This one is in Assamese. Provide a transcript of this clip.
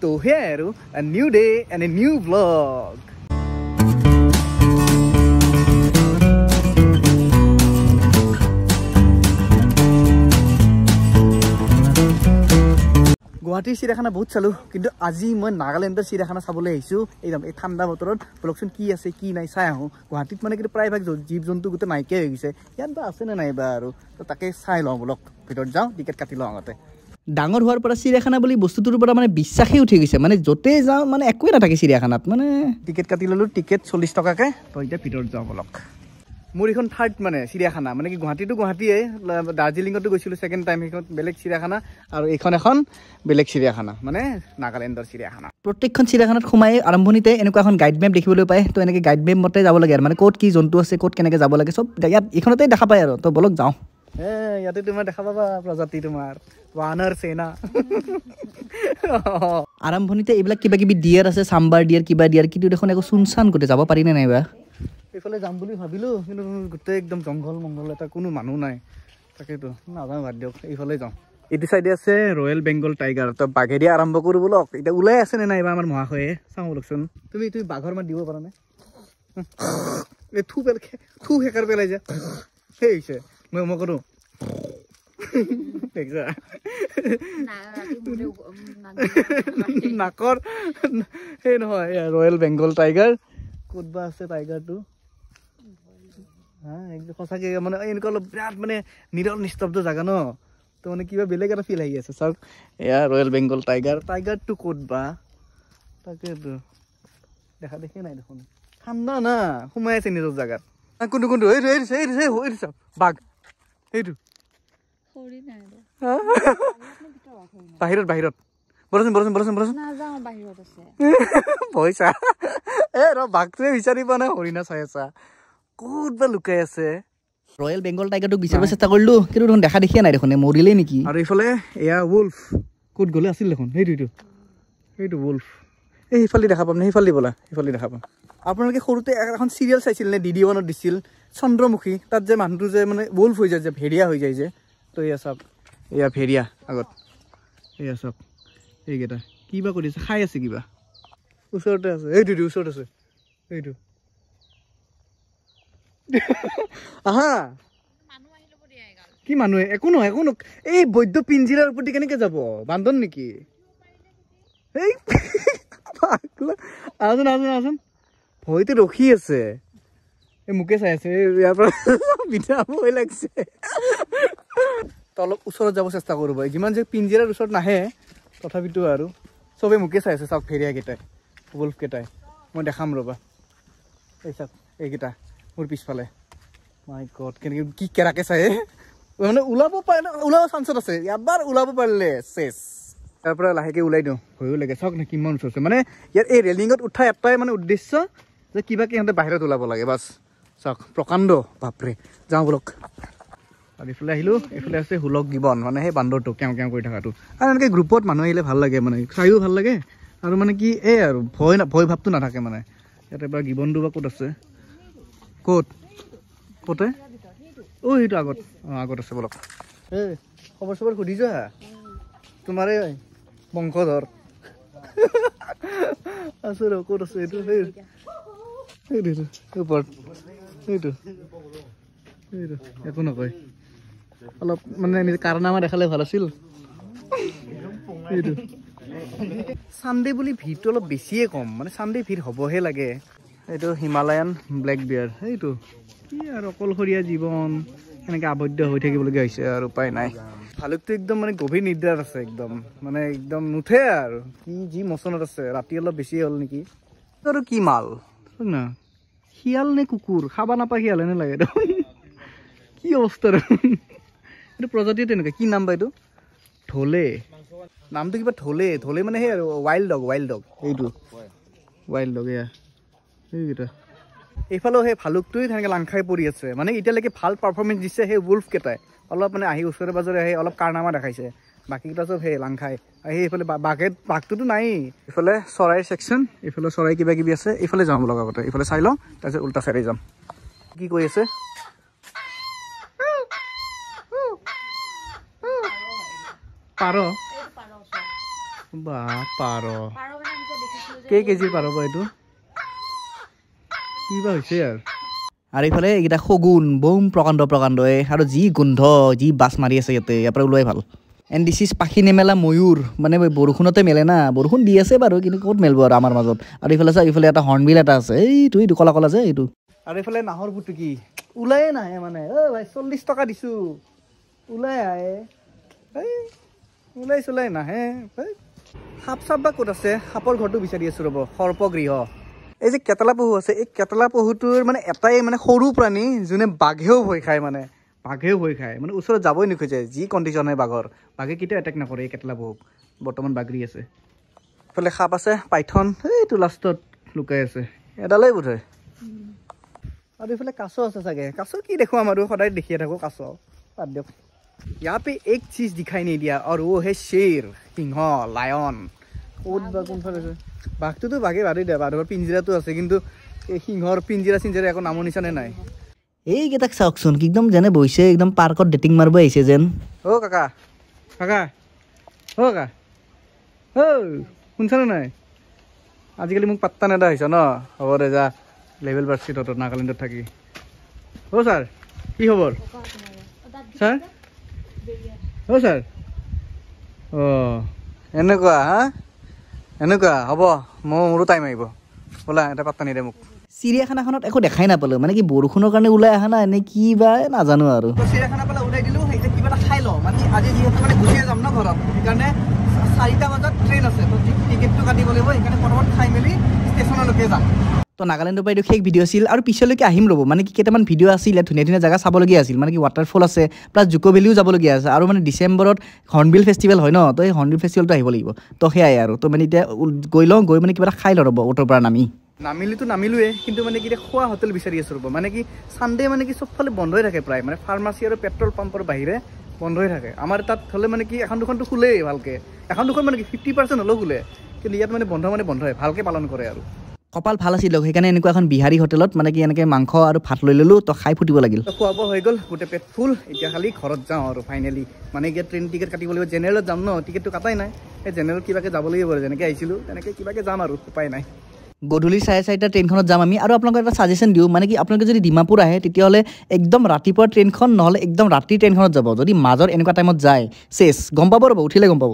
তো সেয়াই আৰু a new day and a new vlog. গুৱাহাটীৰ চিৰিয়াখানা বহুত চালো কিন্তু আজি মই নাগালেণ্ডৰ চিৰিয়াখানা চাবলৈ আহিছোঁ একদম এই ঠাণ্ডা বতৰত বলকচোন কি আছে কি নাই চাই আহোঁ গুৱাহাটীত মানে কিন্তু প্ৰায়ভাগ জীৱ জন্তু গোটেই নাইকিয়া হৈ গৈছে ইয়াত বা আছেনে নাইবা আৰু তো তাকে চাই লওঁ বলক ভিতৰত যাওঁ টিকেট কাটি লওঁ আগতে ডাঙৰ হোৱাৰ পৰা চিৰিয়াখানা বুলি বস্তুটোৰ পৰা মানে বিশ্বাসেই উঠি গৈছে মানে য'তেই যাওঁ মানে একোৱে নাথাকে চিৰিয়াখানাত মানে টিকেট কাটি ল'লোঁ টিকেট 40 টকাকৈ তো এতিয়া ভিতৰত যাওঁ বলক মোৰ এইখন থাৰ্ড মানে চিৰিয়াখানা মানে কি গুৱাহাটীতো গুৱাহাটীয়ে দাৰ্জিলিঙতো গৈছিলোঁ ছেকেণ্ড টাইম সেইখন বেলেগ চিৰিয়াখানা আৰু এইখন এখন বেলেগ চিৰিয়াখানা মানে নাগালেণ্ডৰ চিৰিয়াখানা প্ৰত্যেকখন চিৰিয়াখানাত সোমাই আৰম্ভণিতে এনেকুৱা এখন গাইড মেপ দেখিবলৈ পায় তো এনেকৈ গাইড মেপ মতে যাব লাগে আৰু মানে ক'ত কি জন্তু আছে ক'ত কেনেকৈ যাব লাগে চব ইয়াত এইখনতে দেখা পায় আৰু তো বলক যাওঁ ইয়াতে তোমাৰ দেখা পাবা প্ৰজাতি তোমাৰ ৱানাৰ সেনা আৰম্ভণিতে এইবিলাক কিবা কিবি ডিয়াৰ আছে চাম্বাৰ ডিয়াৰ কিবা ডিয়াৰ কিন্তু দেখোন একো চুনচান গোটেই যাব পাৰি নে নাইবা এইফালে যাম বুলি ভাবিলোঁ কিন্তু গোটেই একদম জংঘল মংঘল এটা কোনো মানুহ নাই তাকেতো নাযাওঁ বাদ দিয়ক এইফালে যাওঁ এইটো চাইডে আছে ৰয়েল বেংগল টাইগাৰ তো বাঘেদি আৰম্ভ কৰোঁ বলক এতিয়া ওলাই আছে নে নাইবা আমাৰ মহাশয়ে চাওঁ বলকচোন তুমি বাঘৰ মাত দিব পাৰা নে এই থু হেকাৰ পেলাই যা সেই হৈছে মই কৰোঁ নাকৰ সেই নহয় ৰয়েল বেংগল টাইগাৰ ক'ত বা আছে টাইগাৰটো সঁচাকৈ মানে এনেকুৱা অলপ বিৰাট মানে নিৰল নিস্তব্ধ জাগা ন তো মানে কিবা বেলেগ এটা ফিল আহি আছে চাওক এয়া ৰয়েল বেংগল টাইগাৰটো ক'ত বা তাকেতো দেখা দেখি নাই দেখোন ঠাণ্ডা না সোমাই আছে নিজৰ জাগাত কোনটো চাওক বাঘ সেইটো বাহিৰত বলচোন পইচা বাঘটোৱে বিচাৰি পোৱা নাই হৰিণা চাই আছা ক'ত বা লুকাই আছে ৰয়েল বেংগল টাইগাৰটোক বিচাৰিব চেষ্টা কৰিলোঁ কিন্তু দেখোন দেখা দেখিয়ে নাই দেখোন মৰিলেই নেকি আৰু এইফালে এয়া উল্ফ ক'ত গ'লে আছিল দেখোন সেইটো উল্ফ এই সিফালে দেখা পাম নে সিফালে ব'লা সিফালে দেখা পাম আপোনালোকে সৰুতে এখন চিৰিয়েল চাইছিল নে DD1ত দিছিল চন্দ্ৰমুখী তাত যে মানুহটো যে মানে উল্ফ হৈ যায় যে ভেৰিয়া হৈ যায় যে তো এয়া চাওক এয়া ভেৰিয়া আগত এয়া চাওক এইকেইটা কিবা কৰি আছে খাই আছে কিবা ওচৰতে আছে এইটো ওচৰত আছে এইটো আহা কি মানুহে একো নহয় এই বৈদ্য পিঞ্জিৰাৰ ওপৰতে কেনেকে যাব বান্ধন নেকি এই আচোন ভয়তো ৰখি আছে এই মোকে চাই আছে ইয়াৰ পৰা বিধা ভয় লাগিছে তো অলপ ওচৰত যাব চেষ্টা কৰোঁ বাৰু যিমান যে পিঞ্জিৰাৰ ওচৰত নাহে তথাপিতো আৰু চবেই মোকে চাই আছে চাওক ফেৰিয়াকেইটাই উল্ফকেইটাই মই দেখাম ৰ'বা এই চাওক এইকেইটা মোৰ পিছফালে মাই গড কেনেকৈ কি কেৰাকে চাই মানে ওলাব চান্সত আছে এবাৰ ওলাব পাৰিলে চেছ তাৰ পৰা লাহেকৈ ওলাই দিওঁ ভয়ো লাগে চাওক নে কিমান ওচৰ আছে মানে ইয়াত এই ৰেলিঙত উঠা এটাই মানে উদ্দেশ্য যে কিবাকৈ সিহঁতে বাহিৰত ওলাব লাগে বাছ চাওক প্ৰকাণ্ড বাপৰে যাওঁ বলক আৰু এইফালে আহিলোঁ এইফালে আছে হুলক গিবন মানে সেই বান্দৰটো কেওঁ কৰি থকাটো আৰু এনেকৈ গ্ৰুপত মানুহ আহিলে ভাল লাগে মানে চাইও ভাল লাগে আৰু মানে কি এই আৰু ভয় ভাৱটো নাথাকে মানে ইয়াতে বা গিবনটো বা ক'ত আছে ক'তে সেইটো আগত আছে বলক এই খবৰ সুধি যোৱা তোমাৰে বংশধৰ আছে ৰ ক'ত আছে এইটো ওপৰত সেইটো একো নকয় অলপ মানে নিজে কাৰনামা দেখালে ভাল আছিল এইটো চানডে বুলি ভিৰটো অলপ বেছিয়ে কম মানে চানডে ভিৰ হ'বহে লাগে এইটো হিমালয়ান ব্লেক বিয়াৰ সেইটো কি আৰু অকলশৰীয়া জীৱন এনেকৈ আবদ্ধ হৈ থাকিবলগীয়া হৈছে আৰু উপায় নাই ভালুকটো একদম মানে গভীৰ নিদ্ৰাত আছে একদম নুঠে আৰু কি যি মচনত আছে ৰাতি অলপ বেছি হ'ল নেকি আৰু কি মাল না শিয়াল নে কুকুৰ খাবা নাপায় শিয়াল এনে লাগে দেখোন কি অৱস্থা এইটো প্ৰজাতি তেনেকুৱা কি নাম বা এইটো ঢোলে নামটো কিবা ঢোলে মানে সেই আৰু ৱাইল্ড ডগ এইটো ৱাইল্ড ডগ এয়া সেইকেইটা এইফালেও সেই ভালুকটোৱে তেনেকৈ লাং খাই পৰি আছে মানে এতিয়ালৈকে ভাল পাৰফৰ্মেঞ্চ দিছে সেই উল্ফকেইটাই অলপ মানে আহি ওচৰে পাজৰে আহি অলপ কাৰনামা দেখাইছে বাকীকেইটা চব সেই লাং খাই আহি এইফালে বাঘটোতো নায়েই এইফালে চৰাইৰ ছেকশ্যন এইফালে চৰাই কিবা কিবি আছে এইফালে যাম লগা কথা এইফালে চাই লওঁ তাৰপিছত উল্টা চাইডে যাম কি কৈ আছে পাৰ বা পাৰ কেই কেজিৰ পাৰ বা এইটো কিবা হৈছে আৰু এইফালে এইকেইটা শগুন বম প্ৰকাণ্ড আৰু যি গোন্ধ যি বাছ মাৰি আছে ইয়াতে ইয়াৰ পৰা ওলোৱাই ভাল এণ্ড দিছ ইজ পাখি নেমেলা ময়ূৰ মানে বৰষুণতে মেলে না বৰষুণ দি আছে বাৰু কিন্তু ক'ত মেলিব আৰু আমাৰ মাজত আৰু এইফালে চা এইফালে এটা হৰ্ণবিল এটা আছে এইটো কলা কলা যে এইটো আৰু এইফালে নাহৰ ফুটুকি ওলায়ে নাহে মানে ভাই 40 টকা দিছোঁ ওলাই আহে ওলাই নাহে সাপ চাপ বা ক'ত আছে সাপৰ ঘৰটো বিচাৰি আছোঁ ৰ'ব সৰ্পগৃহ এই যে কেটেলা পহু আছে এই কেটেলা পহুটোৰ মানে এটাই মানে সৰু প্ৰাণী যোনে বাঘেও ভয় খায় মানে ওচৰত যাবই নোখোজে যি কণ্ডিশ্যন হয় বাঘৰ বাঘে কেতিয়াও এটেক নকৰে এই কেটেলা পহুক বৰ্তমান বাগৰি আছে এইফালে সাপ আছে পাইথন এইটো লাষ্টত লুকাই আছে এডালেই বোধ হয় আৰু এইফালে কাছ আছে চাগে কাছ কি দেখুৱাম আৰু সদায় দেখিয়ে থাকোঁ কাছ বাদ দিয়ক यहाँ पे एक चीज दिखाई नहीं दिया और वो है शेर सिंह लायन ক'ত বা কোনফালে আছে বাঘটোতো বাঘে বাদেই দিয়া বাঘৰ পিঞ্জিৰাটো আছে কিন্তু এই সিংহৰ পিঞ্জিৰা একো নামৰ নিচানে নাই এইকেইটাক চাওকচোন একদম যেনে বহিছে একদম পাৰ্কত ডেটিং মাৰিব আহিছে যেন কাকা শুনছানে নাই আজিকালি মোক পাত্তা নেদা হৈছে ন হ'ব দে যা লেভেল বাৰ্ষিত নাগালেণ্ডত থাকি ছাৰ কি খবৰ ছাৰ ছাৰ এনেকুৱা এনেকুৱা হ'ব মোৰো টাইম আহিব ওলা এটা পাত্তা নিদে মোক চিৰিয়াখানাখনত একো দেখাই নাপালোঁ মানে কি বৰষুণৰ কাৰণে ওলাই অহা নাই নে কি বা নাজানো আৰু চিৰিয়াখানা পেলাই ওলাই দিলোঁ এতিয়া কিবা এটা খাই লওঁ মানে আজি যিহেতু মানে গুচিয়ে যাম ন ঘৰত সেইকাৰণে 4টা বজাত ট্ৰেইন আছে তো টিকেটটো কাটিব লাগিব সেইকাৰণে পটাপট খাই মেলি ষ্টেচনলৈকে যাম তো নাগালেণ্ডৰ পৰা এইটো শেষ ভিডিঅ' আছিল আৰু পিছলৈকে আহিম ৰ'ব মানে কি কেইটামান ভিডিঅ' আছিল ধুনীয়া ধুনীয়া জেগা চাবলগীয়া আছিল মানে কি ৱাটাৰফল আছে প্লাছ জুকো ভেলিও যাবলগীয়া আছে আৰু মানে ডিচেম্বৰত হৰ্ণবিল ফেষ্টিভেল হয় ন তো সেই হৰ্ণবিল ফেষ্টিভেলটো আহিব লাগিব তো সেয়াই আৰু তো মানে এতিয়া গৈ মানে কিবা এটা খাই লওঁ ৰ'ব অ'টোৰ পৰা নামিলোৱে কিন্তু মানে কি এতিয়া খোৱা হোটেল বিচাৰি আছোঁ ৰ'ব মানে কি ছানডে মানে কি চবফালে বন্ধই থাকে প্ৰায় মানে ফাৰ্মাচী আৰু পেট্ৰল পাম্পৰ বাহিৰে বন্ধই থাকে আমাৰ তাত হ'লে মানে কি এখন দুখনটো খোলেই ভালকৈ এখন দুখন মানে কি 50% হ'লেও খোলে কিন্তু ইয়াত মানে বন্ধ হয় ভালকৈ পালন কৰে আৰু কপাল ভাল আছিল সেইকাৰণে এনেকুৱা এখন বিহাৰী হোটেলত মানে কি এনেকৈ মাংস আৰু ভাত লৈ ল'লোঁ তো খাই ফুটিব লাগিল খোৱা বোৱা হৈ গ'ল গোটেই পেট ফুল এতিয়া খালি ঘৰত যাওঁ আৰু ফাইনেলি মানে এতিয়া ট্ৰেইন টিকেট কাটিব লাগিব জেনেৰেলত যাম ন টিকেটটো কাটাই নাই সেই জেনেৰেলত কিবাকৈ যাব লাগিব আৰু যেনেকৈ আহিছিলোঁ তেনেকৈ কিবাকৈ যাম আৰু উপায় নাই গধূলি 4:30 ট্ৰেইনখনত যাম আমি আৰু আপোনালোকক এটা ছাজেশ্যন দিওঁ মানে কি আপোনালোকে যদি ডিমাপুৰ আহে তেতিয়াহ'লে একদম ৰাতিপুৱা ট্ৰেইনখন নহ'লে একদম ৰাতিৰ ট্ৰেইনখনত যাব যদি মাজত এনেকুৱা টাইমত যায় চেছ গম পাব ৰ'ব উঠিলে গম পাব